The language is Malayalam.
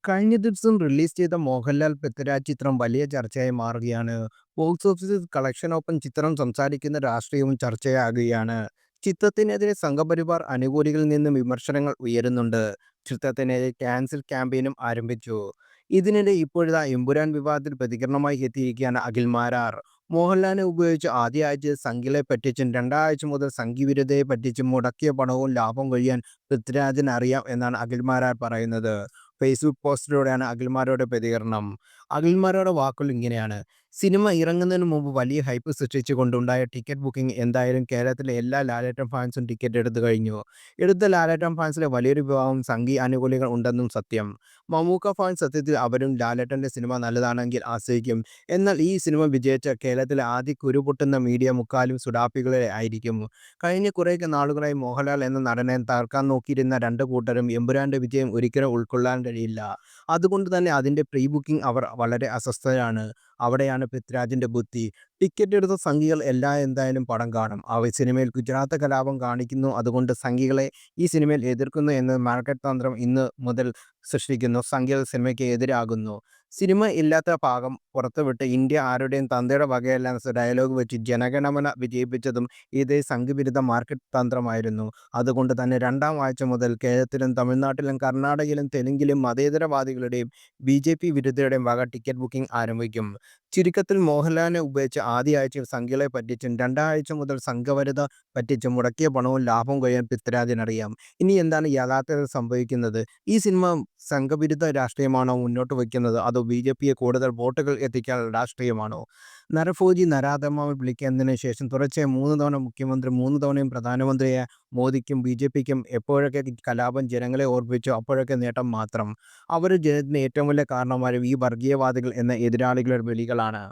കഴിഞ്ഞ ദിവസം റിലീസ് ചെയ്ത മോഹൻലാൽ പൃഥ്വിരാജ് ചിത്രം വലിയ ചർച്ചയായി മാറുകയാണ്. ബോക്സ് ഓഫീസിൽ കളക്ഷനൊപ്പം ചിത്രം സംസാരിക്കുന്ന രാഷ്ട്രീയവും ചർച്ചയാകുകയാണ്. ചിത്രത്തിനെതിരെ സംഘപരിവാർ അനുകൂലികളിൽ നിന്നും വിമർശനങ്ങൾ ഉയരുന്നുണ്ട്. ചിത്രത്തിനെതിരെ ക്യാൻസൽ ക്യാമ്പയിനും ആരംഭിച്ചു. ഇതിനിടെ ഇപ്പോഴിതാ എമ്പുരാൻ വിവാദത്തിൽ പ്രതികരണമായി എത്തിയിരിക്കുകയാണ് അഖിൽമാരാർ. മോഹൻലാലിനെ ഉപയോഗിച്ച് ആദ്യ ആഴ്ചയിൽ സംഘികളെ പറ്റിച്ചും രണ്ടാഴ്ച മുതൽ സംഘിവിരുദ്ധയെ പറ്റിച്ചും മുടക്കിയ പണവും ലാഭം കൊയ്യാൻ പൃഥ്വിരാജിന് അറിയാം എന്നാണ് അഖിൽമാരാർ പറയുന്നത്. ഫേസ്ബുക്ക് പോസ്റ്റിലൂടെയാണ് അഖിൽമാരുടെ പ്രതികരണം. അഖിൽമാരുടെ വാക്കുകൾ ഇങ്ങനെയാണ്: സിനിമ ഇറങ്ങുന്നതിന് മുമ്പ് വലിയ ഹൈപ്പ് സൃഷ്ടിച്ചുകൊണ്ടുണ്ടായ ടിക്കറ്റ് ബുക്കിംഗ് എന്തായാലും കേരളത്തിലെ എല്ലാ ലാലേട്ടൻ ഫാൻസും ടിക്കറ്റ് എടുത്തു കഴിഞ്ഞു. എടുത്ത ലാലേട്ടൻ ഫാൻസിലെ വലിയൊരു വിഭാഗം സംഘി അനുകൂലികൾ ഉണ്ടെന്നും സത്യം. മമ്മൂക്ക ഫാൻസ് സത്യത്തിൽ അവരും ലാലേട്ടന്റെ സിനിമ നല്ലതാണെങ്കിൽ ആസ്വദിക്കും. എന്നാൽ ഈ സിനിമ വിജയിച്ച കേരളത്തിലെ ആദ്യ കുരുപൊട്ടുന്ന മീഡിയ മുക്കാലും സുഡാപ്പികളെ ആയിരിക്കും. കഴിഞ്ഞ കുറേ നാളുകളായി മോഹൻലാൽ എന്ന നടനെ തകർക്കാൻ നോക്കിയിരുന്ന രണ്ട് കൂട്ടരും എമ്പുരാന്റെ വിജയം ഒരിക്കലും ഉൾക്കൊള്ളാൻ കഴിയില്ല. അതുകൊണ്ട് തന്നെ അതിന്റെ പ്രീ ബുക്കിംഗ് അവർ വളരെ അസ്വസ്ഥരാണ്. അവിടെയാണ് പൃഥ്വിരാജിന്റെ ബുദ്ധി. ടിക്കറ്റ് എടുത്ത സംഘികൾ എന്തായാലും പടം കാണും. അവർ സിനിമയിൽ ഗുജറാത്ത് കലാപം കാണിക്കുന്നു, അതുകൊണ്ട് സംഘികളെ ഈ സിനിമയിൽ എതിർക്കുന്നു എന്ന മാർക്കറ്റ് തന്ത്രം ഇന്ന് മുതൽ സൃഷ്ടിക്കുന്നു. സംഘികൾ സിനിമയ്ക്ക് എതിരാകുന്നു. സിനിമ ഇല്ലാത്ത ഭാഗം പുറത്തുവിട്ട് ഇന്ത്യ ആരുടെയും തന്തയുടെ വകയല്ല എന്ന ഡയലോഗ് വെച്ച് ജനഗണമന വിജയിപ്പിച്ചതും ഇതേ സംഘവിരുദ്ധ മാർക്കറ്റ് തന്ത്രമായിരുന്നു. അതുകൊണ്ട് തന്നെ രണ്ടാം ആഴ്ച മുതൽ കേരളത്തിലും തമിഴ്നാട്ടിലും കർണാടകയിലും തെലുങ്കിലും മതേതരവാദികളുടെയും ബി.ജെ.പി വിരുദ്ധരുടെയും വക ടിക്കറ്റ് ബുക്കിംഗ് ആരംഭിക്കും. ചുരുക്കത്തിൽ മോഹൻലാലിനെ ഉപയോഗിച്ച് ആദ്യ ആഴ്ചയിൽ സംഘികളെ പറ്റിച്ചും രണ്ടാഴ്ച മുതൽ സംഘപരിത പറ്റിച്ചും മുടക്കിയ പണവും ലാഭം കൊയ്യാൻ പൃഥ്വിരാജിനറിയാം. ഇനി എന്താണ് യഥാർത്ഥത്തിൽ സംഭവിക്കുന്നത്? ഈ സിനിമ സംഘവിരുദ്ധ രാഷ്ട്രീയമാണോ മുന്നോട്ട് വയ്ക്കുന്നത്, അതോ ബി.ജെ.പിയെ കൂടുതൽ വോട്ടുകൾ എത്തിക്കാനുള്ള രാഷ്ട്രീയമാണോ? നരഭോജി നരാധമൻ വിളിക്കുന്നതിന് ശേഷം തുടർച്ചയായി 3 തവണ മുഖ്യമന്ത്രി, 3 തവണയും പ്രധാനമന്ത്രിയായ മോദിക്കും ബി.ജെ.പിക്കും എപ്പോഴൊക്കെ കലാപം ജനങ്ങളെ ഓർപ്പിച്ചോ അപ്പോഴൊക്കെ നേട്ടം മാത്രം. അവർ ജനത്തിന് ഏറ്റവും വലിയ കാരണന്മാരും ഈ വർഗീയവാദികൾ എന്ന എതിരാളികളുടെ വിളികളാണ്.